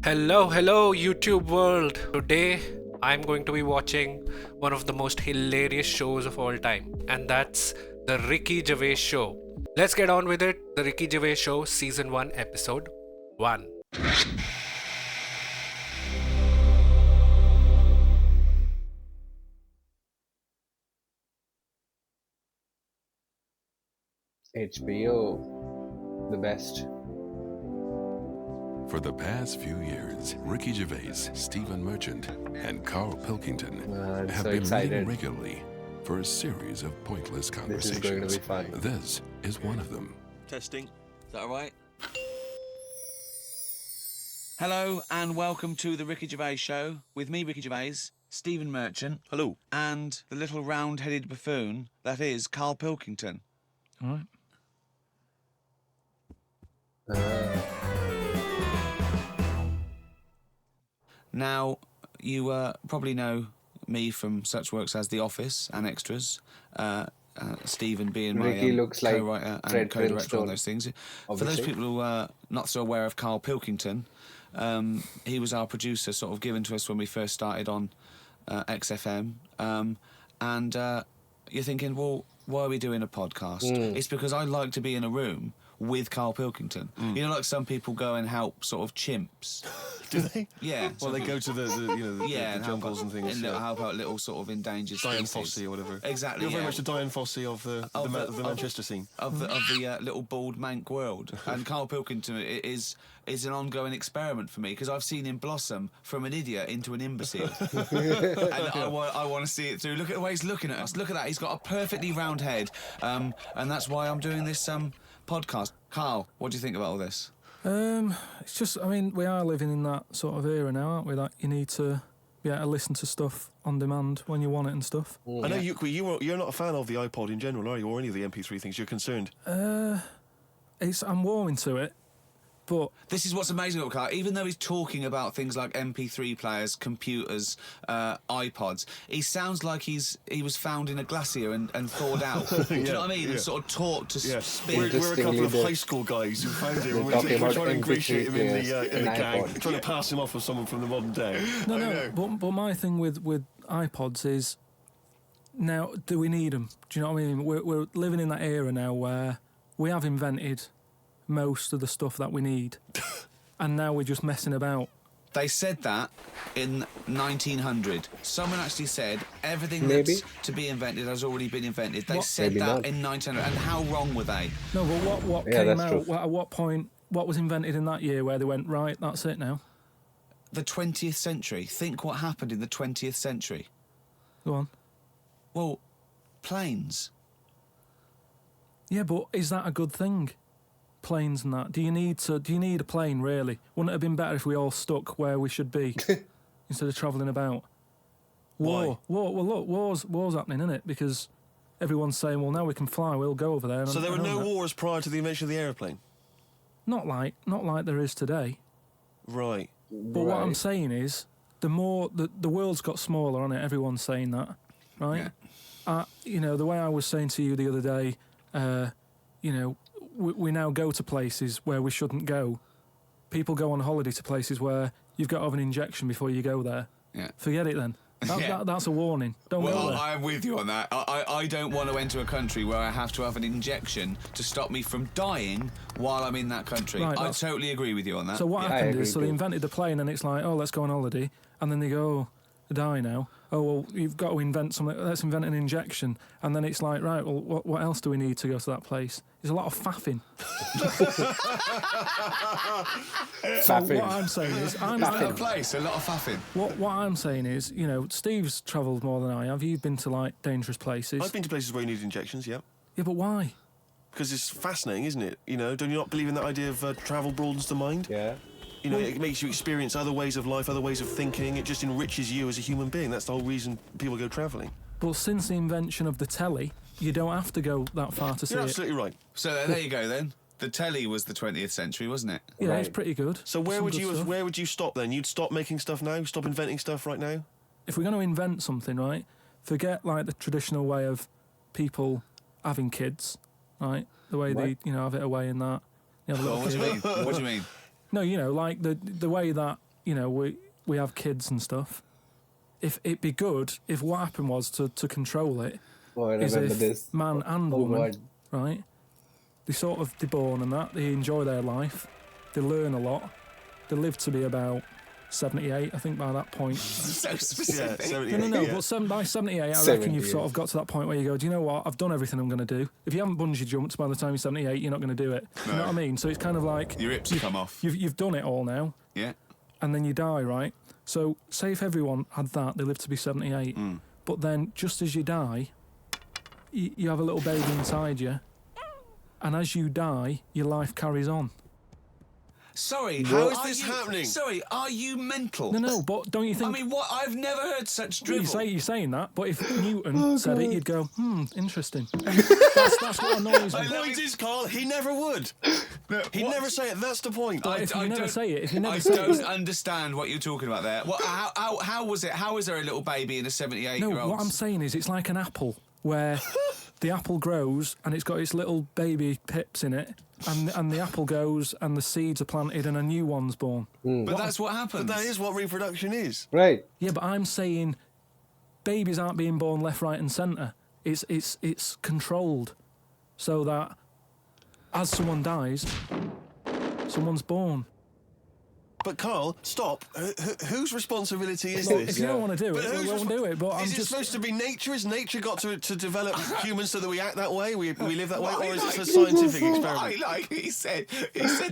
Hello, YouTube world. Today, I'm going to be watching one of the most hilarious shows of all time, and that's The Ricky Gervais Show. Let's get on with it. The Ricky Gervais Show, Season 1, Episode 1. HBO, the best. For the past few years, Ricky Gervais, Stephen Merchant, and Karl Pilkington have been meeting regularly for a series of pointless conversations. This is going to be fun. This is one of them. Testing. Is that all right? Hello and welcome to the Ricky Gervais Show with me, Ricky Gervais, Stephen Merchant. Hello. And the little round-headed buffoon that is Karl Pilkington. All right. Now, you probably know me from such works as The Office and Extras. Stephen being Ricky my looks like co-writer and Fred co-director Flintstone, on those things. obviously. For those people who are not so aware of Karl Pilkington, he was our producer, sort of given to us when we first started on XFM. And you're thinking, well, why are we doing a podcast? It's because I like to be in a room with Karl Pilkington. You know, like some people go and help sort of chimps. Do they? Yeah. Well, they go to the jungles and things. And help out little sort of endangered Diane species. Fossey or whatever. Exactly. You're very yeah. much the Diane Fossey of the Manchester scene. Of the little bald mank world. And Karl Pilkington is an ongoing experiment for me because I've seen him blossom from an idiot into an imbecile. And I want to see it through. Look at the way he's looking at us. Look at that. He's got a perfectly round head. And that's why I'm doing this podcast. Karl, what do you think about all this? It's just, I mean, we are living in that sort of era now, aren't we? That you need to be able to listen to stuff on demand when you want it and stuff. I know you're not a fan of the iPod in general, are you? Or any of the MP3 things? You're concerned? I'm warming to it, but This is what's amazing about Karl. Even though he's talking about things like MP3 players, computers, iPods, he sounds like he was found in a glacier and thawed out. Do you know what I mean? And sort of taught to speak. We're a couple of high school guys who found him and we're trying to ingratiate him in the gang, trying to pass him off as someone from the modern day. no. But my thing with iPods is, now, do we need them? Do you know what I mean? We're living in that era now where we have invented most of the stuff that we need, and now we're just messing about. They said that in 1900. Someone actually said everything Maybe. that's to be invented has already been invented. They What? said Maybe that not. in 1900. And how wrong were they? No, but what Yeah, came that's out? true. At what point? What was invented in that year where they went, right, that's it now? The 20th century. Think what happened in the 20th century. Go on. Well, planes. Yeah, but is that a good thing? Planes and that. Do you need a plane, really? Wouldn't it have been better if we all stuck where we should be instead of travelling about? War. Well, look, war's happening, isn't it? Because everyone's saying, well, now we can fly, we'll go over there. So there were no wars prior to the invention of the aeroplane? Not like there is today. Right. But what I'm saying is, the world's got smaller, hasn't it? Everyone's saying that, right? Yeah. The way I was saying to you the other day, we now go to places where we shouldn't go. People go on holiday to places where you've got to have an injection before you go there. Yeah. Forget it then. That's a warning. Don't go Well, there. I'm with you on that. I don't want to enter a country where I have to have an injection to stop me from dying while I'm in that country. Right, I totally agree with you on that. So what I happened agree is, so they too. invented the plane, and it's like, oh, let's go on holiday, and then they go, oh, I die now. Oh, well, you've got to invent something. Let's invent an injection, and then it's like, right, well, what else do we need to go to that place? There's a lot of faffing. So what I'm saying is, a lot of place, a lot of faffing. What I'm saying is, Steve's travelled more than I have. You've been to like dangerous places. I've been to places where you need injections, yeah. Yeah, but why? Because it's fascinating, isn't it? Do you not believe in that idea of travel broadens the mind? Yeah. It makes you experience other ways of life, other ways of thinking. It just enriches you as a human being. That's the whole reason people go travelling. But since the invention of the telly, you don't have to go that far to see You're it. absolutely right. So there you go then. The telly was the 20th century, wasn't it? Yeah, it's Right. pretty good. So where Some would good you stuff. where would you stop then? You'd stop making stuff now? Stop inventing stuff right now? If we're going to invent something, right, forget like the traditional way of people having kids, right? The way they, have it away and that. You have a little What do you kid. mean? What do you mean? No, like the way that you know, we have kids and stuff. If it'd be good if what happened was to control it is if man and woman, right? They're born and that, they enjoy their life, they learn a lot, they live to be about 78, I think, by that point. So specific. Yeah, No, but by 78, I reckon you've sort of got to that point where you go, do you know what, I've done everything I'm going to do. If you haven't bungee jumped by the time you're 78, you're not going to do it. No. You know what I mean? So it's kind of like... Your hips come off. You've done it all now. Yeah. And then you die, right? So say if everyone had that, they live to be 78, but then just as you die, you have a little baby inside you, and as you die, your life carries on. Sorry, how is this happening? Sorry, are you mental? No, but don't you think... I mean, what? I've never heard such drivel. You're saying that, but if Newton said it, you'd go, interesting. That's what annoys me. The point is, Carl, he never would. He'd never say it, that's the point. If you never say it, I don't understand what you're talking about there. How was it? How is there a little baby in a 78-year-old? No, what I'm saying is it's like an apple, where the apple grows and it's got its little baby pips in it, and the apple goes and the seeds are planted and a new one's born. But that's what happens. But that is what reproduction is. Right. Yeah, but I'm saying babies aren't being born left, right and centre. It's controlled so that as someone dies, someone's born. But Carl, stop. Whose responsibility is this? If you don't want to do it, we won't do it. But is it supposed to be nature? Has nature got to develop humans so that we act that way? We live that way? Or is it a scientific experiment? He said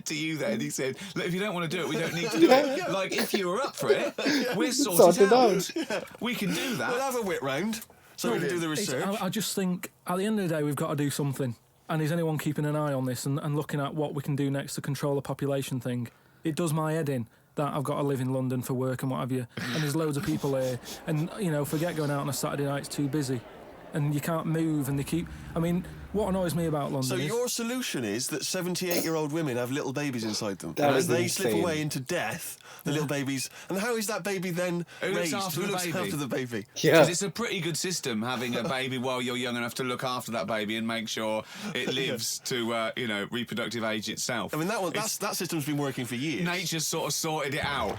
to you then, he said, look, if you don't want to do it, we don't need to do it. Like, if you were up for it, we're sorted out. We can do that. We'll have a whip round so we can do the research. I just think, at the end of the day, we've got to do something. And is anyone keeping an eye on this and looking at what we can do next to control the population thing? It does my head in that I've got to live in London for work and what have you, and there's loads of people here, and, you know, forget going out on a Saturday night, it's too busy, and you can't move, and they keep... I mean, what annoys me about London is... So your solution is that 78-year-old women have little babies inside them, and as they slip away into death, the little babies... And how is that baby then raised? Who looks after the baby? Yeah. Because it's a pretty good system, having a baby while you're young enough to look after that baby and make sure it lives to, reproductive age itself. I mean, that system's been working for years. Nature's sort of sorted it out.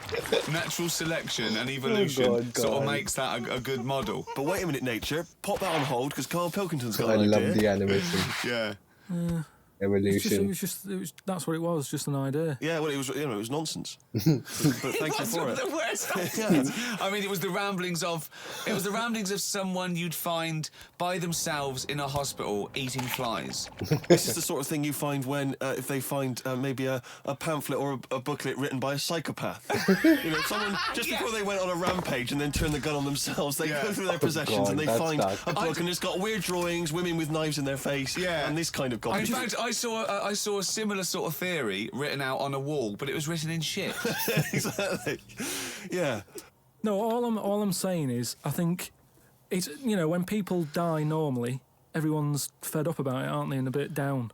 Natural selection and evolution sort of makes that a good model. But wait a minute, nature. Pop that on hold, because Karl Pilkington's got I an idea. love the animation. Yeah. Evolution. That's what it was, just an idea. Yeah, well, it was nonsense. But thank you for it. The worst ideas. I mean, it was the ramblings of someone you'd find by themselves in a hospital eating flies. This is the sort of thing you find when if they find maybe a pamphlet or a booklet written by a psychopath. Someone just before they went on a rampage and then turned the gun on themselves, they go through their possessions and they find a book and it's got weird drawings, women with knives in their face, and this kind of garbage. In fact, I saw a similar sort of theory written out on a wall, but it was written in shit. Exactly. Yeah. No, all I'm saying is, I think it's, when people die normally, everyone's fed up about it, aren't they, and a bit down.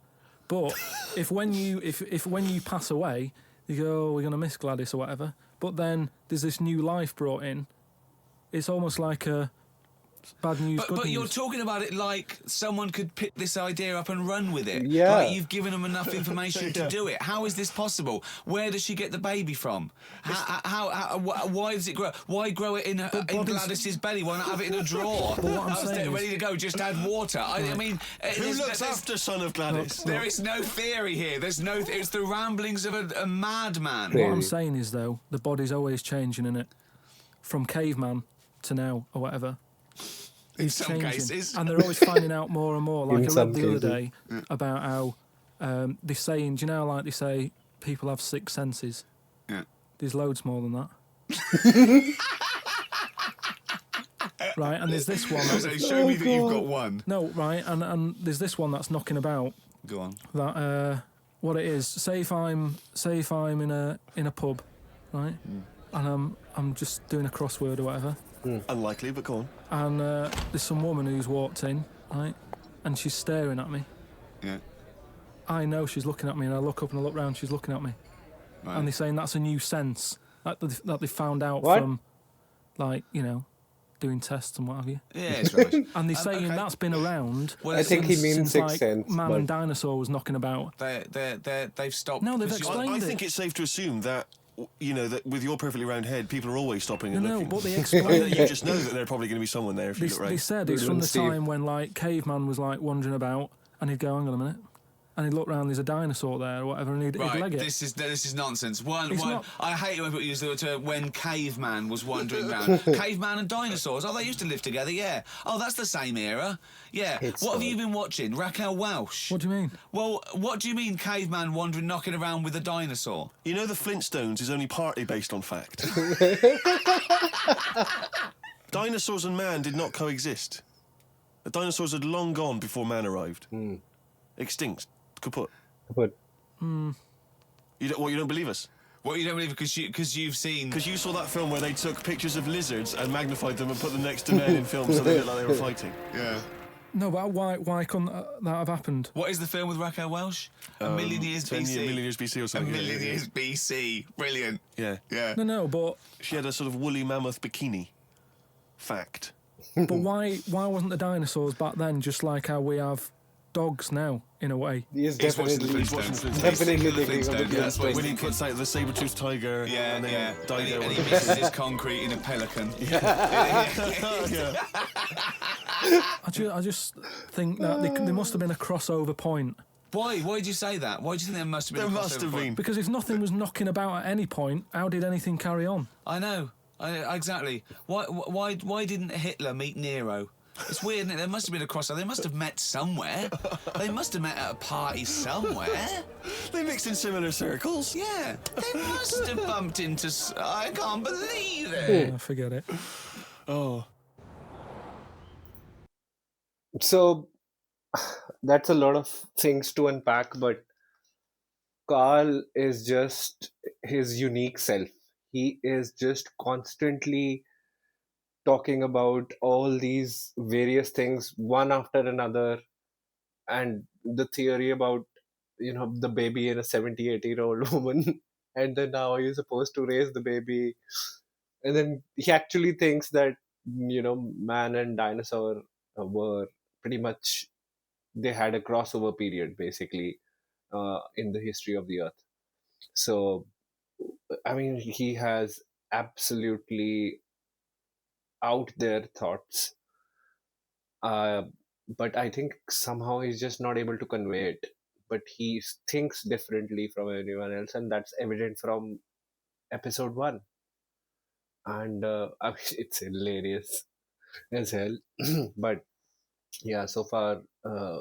But if when you pass away, you go, oh, we're gonna miss Gladys or whatever. But then there's this new life brought in. It's almost like a bad news, good news. But you're talking about it like someone could pick this idea up and run with it. Yeah. Like you've given them enough information to do it. How is this possible? Where does she get the baby from? Why does it grow? Why grow it in Gladys's belly? Why not have it in a drawer? But what I'm saying ready to go, just add water. I mean... Who looks after son of Gladys? There is no theory here. There's no... It's the ramblings of a madman. What I'm saying is, though, the body's always changing, innit? From caveman to now, or whatever. In some cases. And they're always finding out more and more. Like I read the other day about how they're saying, do you know, like they say, people have 6 senses? Yeah. There's loads more than that. Right, and there's this one. Show me that you've got one. No, right, and there's this one that's knocking about. Go on. That what it is. Say if I'm in a pub, right, and I'm just doing a crossword or whatever. Unlikely, but go on. And there's some woman who's walked in, right, and she's staring at me. Yeah. I know she's looking at me, and I look up and I look round, she's looking at me. Right. And they're saying that's a new sense that they found out from, like, doing tests and what have you. Yeah, it's rubbish. And they're saying that's been around. Well, I think he means since, 6 sense. Man and Dinosaur was knocking about. They've stopped. No, they've explained I it. think it's safe to assume that you know, that with your perfectly round head, people are always stopping and No, looking. but they You explain. just know that there's probably going to be someone there if you look right. They said it's from the time when like caveman was like wandering about, and he'd go, "Hang on a minute," and he'd look round. There's a dinosaur there or whatever, and he'd leg it. This is nonsense. One. Not... I hate it when people use the term when caveman was wandering around. Caveman and dinosaurs. Oh, they used to live together. Yeah. Oh, that's the same era. Yeah. What have you been watching? Raquel Welch. What do you mean? Well, what do you mean caveman wandering, knocking around with a dinosaur? You know, the Flintstones is only partly based on fact. Dinosaurs and man did not coexist. The dinosaurs had long gone before man arrived. Extinct. Kaput. Kaput. You don't believe us? Well, you don't believe it because you've seen... Because you saw that film where they took pictures of lizards and magnified them and put them next to men in films so they looked like they were fighting. Yeah. No, but why couldn't that have happened? What is the film with Raquel Welch? A million years BC. A million years BC or something. A million years BC. Brilliant. Yeah. Yeah. No, but... She had a sort of woolly mammoth bikini. Fact. But why wasn't the dinosaurs back then just like how we have dogs now, in a way? He is He's watching definitely the Flintstones. thinking of the Flintstones, yeah, that's what When he puts out the saber-toothed tiger and then Dido. And he misses his concrete in a pelican. Yeah. I just think that there must have been a crossover point. Why? Why did you say that? Why do you think there must have been There a crossover must have point? been. Because if nothing was knocking about at any point, how did anything carry on? I know. Exactly. Why didn't Hitler meet Nero? It's weird, isn't it? There must have been a crossover. They must have met somewhere. They must have met at a party somewhere. They mixed in similar circles. Yeah. They must have bumped into... I can't believe it. Yeah, forget it. Oh. So that's a lot of things to unpack, but Karl is just his unique self. He is just constantly talking about all these various things, one after another, and the theory about, the baby in a 70, 80-year-old woman, and then now you're supposed to raise the baby. And then he actually thinks that, man and dinosaur were pretty much, they had a crossover period, basically, in the history of the Earth. So, I mean, he has absolutely out there thoughts, but I think somehow he's just not able to convey it. But he thinks differently from anyone else, and that's evident from episode 1. And I mean, it's hilarious as hell. But yeah, so far,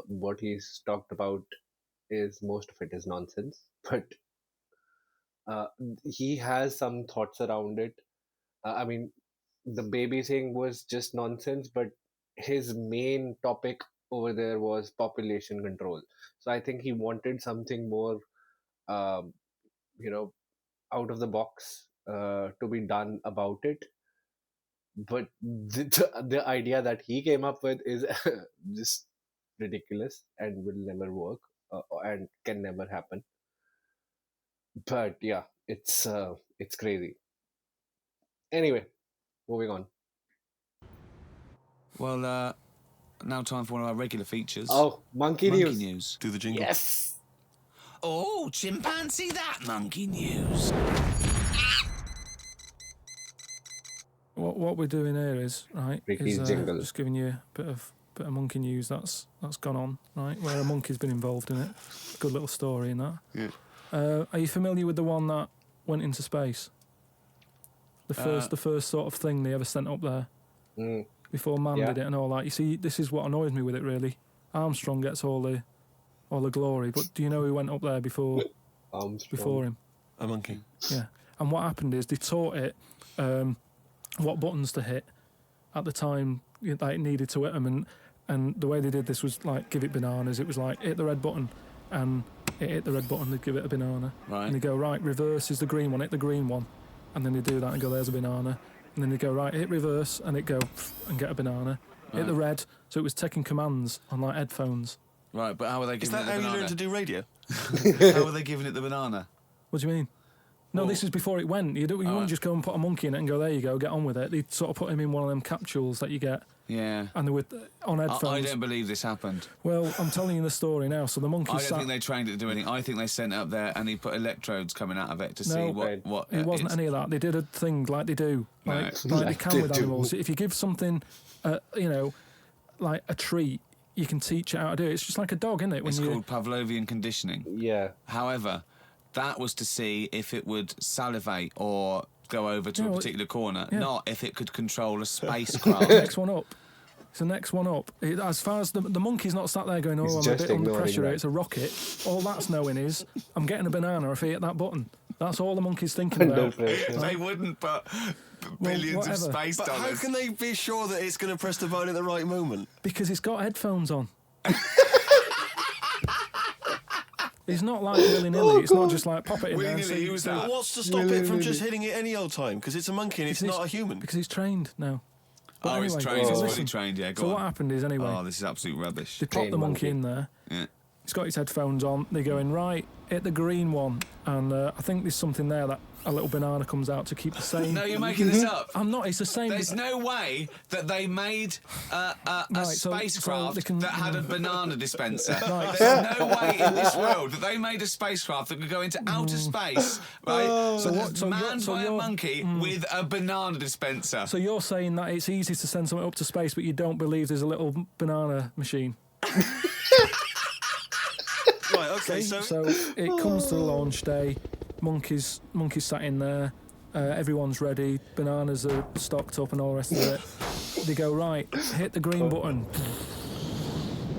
what he's talked about is most of it is nonsense. But he has some thoughts around it. I mean, the baby thing was just nonsense, but his main topic over there was population control. So I think he wanted something more, out of the box to be done about it. But the idea that he came up with is just ridiculous and will never work and can never happen. But yeah, it's crazy. Anyway, moving on. Well, now time for one of our regular features. Oh, monkey news. Do the jingle. Yes. Oh, chimpanzee that monkey news. What we're doing here is Ricky's jingle. Just giving you a bit of monkey news that's gone on, right? Where a monkey's been involved in it. Good little story in that. Yeah. Are you familiar with the one that went into space? The first sort of thing they ever sent up there before man did it and all that. You see, this is what annoys me with it really. Armstrong gets all the glory, but do you know who went up there before him? A monkey. Yeah. And what happened is they taught it what buttons to hit at the time that it needed to hit them, and the way they did this was like give it bananas. It was like hit the red button, and it hit the red button, they'd give it a banana. Right. And they go, right, reverse is the green one, hit the green one. And then they do that and go, there's a banana. And then they go, right, hit reverse, and it go and get a banana. Right. Hit the red, so it was taking commands on like headphones. Right, but how were they Is giving that it the how you banana? learn to do radio? How were they giving it the banana? What do you mean? No, this is before it went. You wouldn't right. just go and put a monkey in it and go, there you go, get on with it. They'd sort of put him in one of them capsules that you get. Yeah. And they were on headphones. I don't believe this happened. Well, I'm telling you the story now. So the monkey I don't think they trained it to do anything. I think they sent it up there and he put electrodes coming out of it to see what. It wasn't any of that. They did a thing like they do, like they can with animals. If you give something, like a treat, you can teach it how to do it. It's just like a dog, isn't it? It's called Pavlovian conditioning. Yeah. However, that was to see if it would salivate or go over to a particular corner, not if it could control a spacecraft. Next one up. It's the next one up. As far as the monkey's not sat there going, I'm a bit under pressure here, it's a rocket. All that's knowing is, I'm getting a banana if I hit that button. That's all the monkey's thinking about. They wouldn't put billions of space dollars. How can they be sure that it's going to press the button at the right moment? Because it's got headphones on. It's not like willy-nilly. It's not just like pop it in there. But what's to stop it from just hitting it any old time? Because it's a monkey and it's not a human. Because he's trained now. But anyway, he's trained. He's fully trained, yeah. So what happened is, anyway... Oh, this is absolute rubbish. They pop the monkey in there. Yeah. He's got his headphones on. They go in, right, hit the green one. And I think there's something there that a little banana comes out to keep the same... No, you're making this up. I'm not, it's the same... There's no way that they made a spacecraft that had a banana dispenser. Right. There's no way in this world that they made a spacecraft that could go into outer space, right? Manned by a monkey with a banana dispenser. So you're saying that it's easy to send something up to space, but you don't believe there's a little banana machine? Right, okay, so it comes to the launch day, monkeys sat in there, everyone's ready, bananas are stocked up and all the rest of it. They go, right, hit the green button.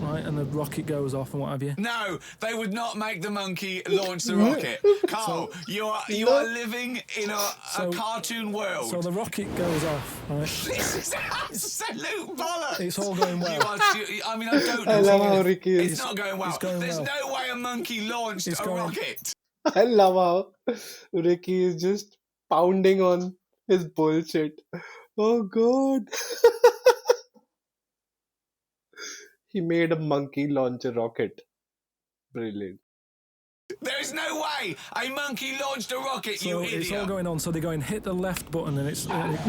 Right, and the rocket goes off and what have you. No, they would not make the monkey launch the rocket. Carl, you are living in a cartoon world. So the rocket goes off, right? This is absolute bollocks. It's all going well. I mean, I don't know. I love how Ricky is. It's not going well. There's no way a monkey launched a rocket. I love how Ricky is just pounding on his bullshit. Oh, God. He made a monkey launch a rocket. Brilliant. There's no way a monkey launched a rocket, you idiot. It's all going on, so they're going, hit the left button, and it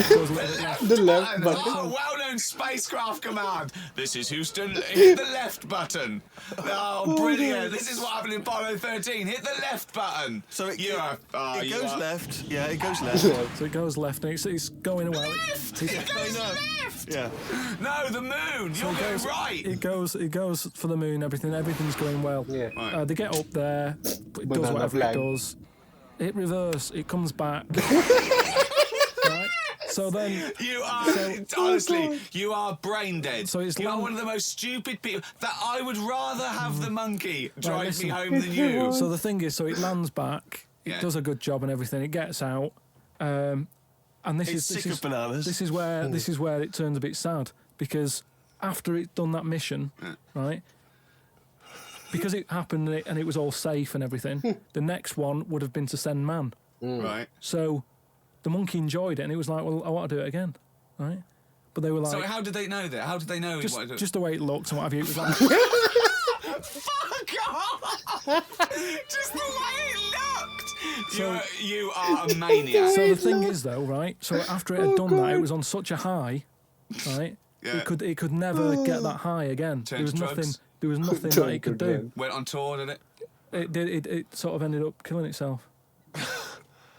goes left. The left button. Oh, well-known spacecraft command. This is Houston, hit the left button. Oh, brilliant. This is what happened in Apollo 13. Hit the left button. So it goes left. Yeah, it goes left. So it goes left, and it's going well. It goes left. Yeah. No, the moon. You're going right. It goes for the moon, everything's going well. Yeah. Right. They get up there, it does whatever it does. It reverse, it comes back. Right? So then... Honestly, you are brain dead. So it's you are one of the most stupid people. That I would rather have the monkey drive me home than you. So the thing is, so it lands back, it does a good job and everything, it gets out, and It's sick of bananas. This is where it turns a bit sad, because after it's done that mission, right, because it happened and it was all safe and everything, the next one would have been to send man. Right. So the monkey enjoyed it, and it was like, well, I want to do it again, right? But they were like... So how did they know that? How did they know? Just the way it looked and what have you. It was like... Fuck off! Just the way it looked! You are a maniac. So the thing is, though, right, so after it had done that, it was on such a high, right, it could never get that high again. There was nothing that it could do. Went on tour, did it? It sort of ended up killing itself.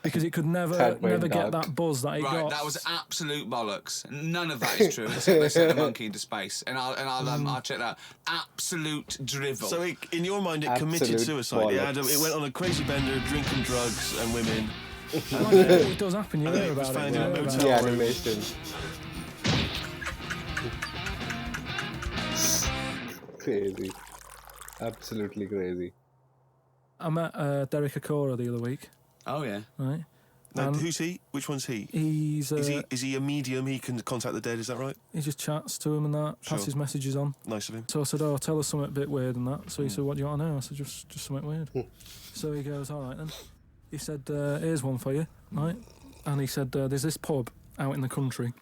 Because it could never get that buzz that it got. Right, that was absolute bollocks. None of that is true. They sent a monkey into space, and I'll check that. Absolute drivel. So in your mind, it committed suicide. It went on a crazy bender, drinking drugs and women. It does happen. You hear about it. The animation. Crazy. Absolutely crazy. I met Derek Akora the other week. Oh, yeah. Right. Now, who's he? Which one's he? He's... Is he a medium? He can contact the dead, is that right? He just chats to him and that, passes messages on. Nice of him. So I said, tell us something a bit weird and that. So he said, what do you want to know? I said, just something weird. So he goes, all right then. He said, here's one for you, right? And he said, there's this pub out in the country.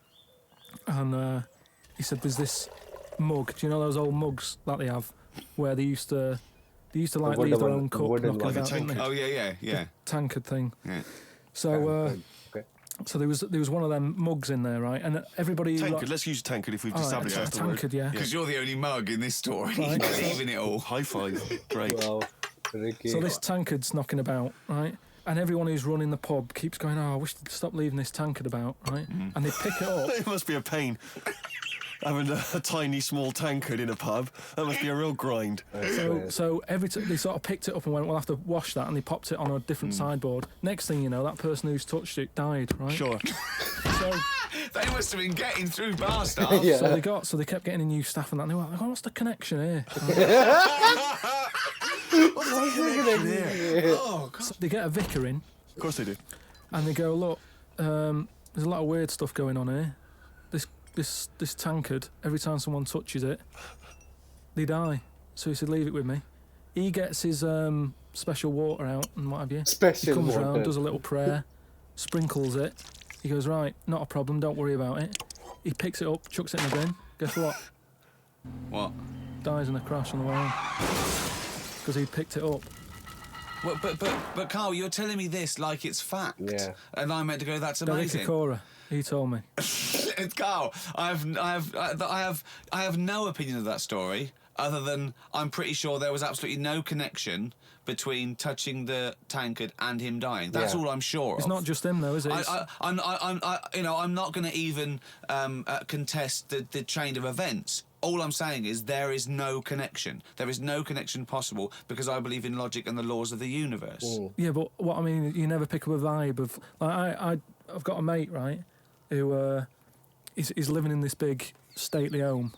And he said, there's this mug. Do you know those old mugs that they have? Where they used to like leave their own cup knocking about, didn't they? Oh, yeah. Tankard thing. Yeah. So so there was one of them mugs in there, right? And everybody... Tankard, let's use tankard if we've established right, that's the word. tankard, yeah. Because you're the only mug in this story. Right. Leaving it all. High five. Great. Wow. Ricky. So this tankard's knocking about, right? And everyone who's running the pub keeps going, I wish they'd stop leaving this tankard about, right? And they pick it up. It must be a pain. Having a tiny, small tankard in a pub, that must be a real grind. So every time they sort of picked it up and went, we'll have to wash that, and they popped it on a different sideboard. Next thing you know, that person who's touched it died, right? Sure. So They must have been getting through bar staff. Yeah. so they kept getting in new staff and that. And they were like, what's the connection here? Oh, God. So they get a vicar in, Of course they do. and they go, look, there's a lot of weird stuff going on here. This tankard, every time someone touches it, they die. So he said, leave it with me. He gets his special water out and what have you. Special He comes water. round, does a little prayer, sprinkles it. He goes, right, not a problem, don't worry about it. He picks it up, chucks it in the bin. Guess what? What? Dies in a crash on the way home. Because he picked it up. Well, but Carl, you're telling me this like it's fact. Yeah. And I'm meant to go, that's Derek amazing. Okora, he told me. Carl, I have no opinion of that story other than I'm pretty sure there was absolutely no connection between touching the tankard and him dying. That's all I'm sure of. It's not just him though, is it? I'm not going to even contest the chain of events. All I'm saying is there is no connection. There is no connection possible because I believe in logic and the laws of the universe. Yeah, but what I mean, you never pick up a vibe of... Like, I've got a mate, right, who he's living in this big stately home,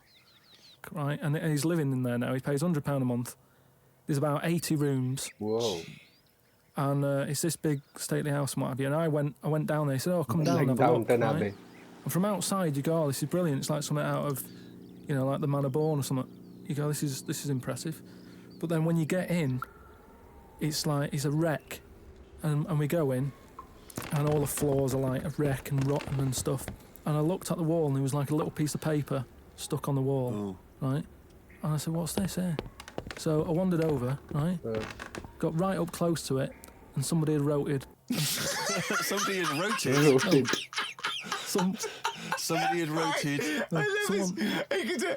right, and he's living in there now. He pays £100 a month. There's about 80 rooms. Whoa. And it's this big stately house and what have you. And I went down there. He said, come down Like and have a look. Downton Right? Abbey. And from outside, you go, this is brilliant. It's like something out of, like the Man of Born or something. You go, this is impressive. But then when you get in, it's like, it's a wreck. And we go in, and all the floors are like a wreck and rotten and stuff. And I looked at the wall, and there was like a little piece of paper stuck on the wall, right? And I said, what's this here? So I wandered over, right? Got right up close to it, and somebody had roted. Somebody had rotated. Somebody had rotated.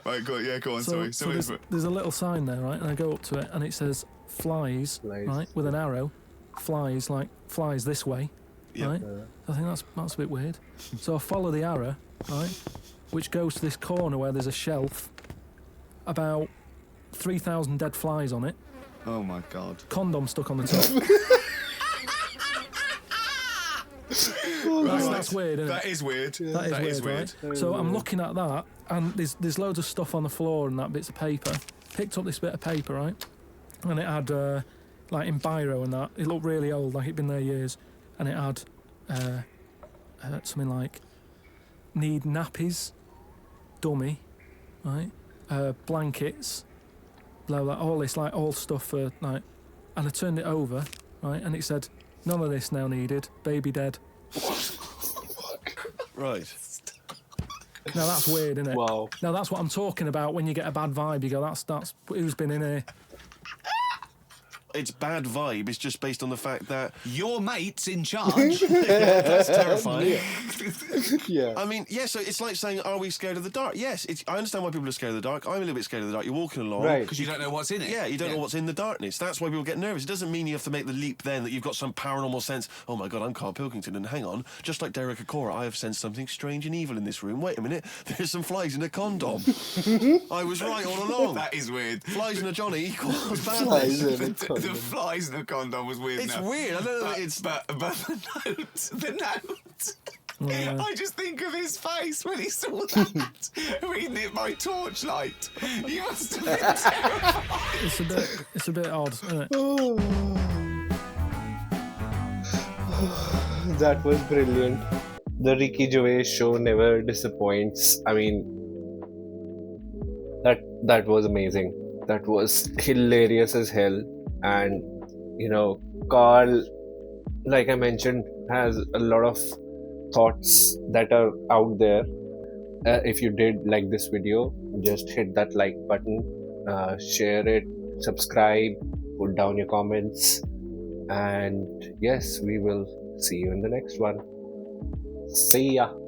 Right, go on, sorry. So there's a little sign there, right? And I go up to it, and it says flies, right, with an arrow. Flies, like flies this way, right? I think that's a bit weird. So I follow the arrow, right, which goes to this corner where there's a shelf, about 3,000 dead flies on it. Oh my God. Condom stuck on the top. That's weird, isn't it? That is weird. That is weird, right? So I'm looking at that, and there's loads of stuff on the floor and that bits of paper. Picked up this bit of paper, right? And it had, like in biro and that, it looked really old, like it'd been there years. And it had something like, need nappies, dummy, right? Blankets, blah, blah, all this, like, all stuff for, like... And I turned it over, right? And it said, none of this now needed, baby dead. Right. Now that's weird, isn't it? Wow. Now that's what I'm talking about when you get a bad vibe. You go, that's who's been in here. It's bad vibe. It's just based on the fact that Your mate's in charge. that's terrifying. Yeah. I mean, yeah, so it's like saying, are we scared of the dark? Yes, I understand why people are scared of the dark. I'm a little bit scared of the dark. You're walking along. Right. Because you don't know what's in it. Yeah, you don't know what's in the darkness. That's why people get nervous. It doesn't mean you have to make the leap then that you've got some paranormal sense. Oh my God, I'm Karl Pilkington, and hang on, just like Derek Okora, I have sensed something strange and evil in this room. Wait a minute, there's some flies in a condom. I was right all along. That is weird. Flies in a Johnny equals Flies badness. in a The condom. flies in the condom was weird. It's now. weird. I don't know. But the note. Yeah. I just think of his face when he saw that, reading it by torchlight. He must have been terrified. It's a bit odd, isn't it? That was brilliant. The Ricky Gervais show never disappoints. I mean, that was amazing. That was hilarious as hell. And Karl, like I mentioned, has a lot of thoughts that are out there. If you did like this video, just hit that like button, share it, subscribe, put down your comments, and yes, we will See you in the next one. See ya.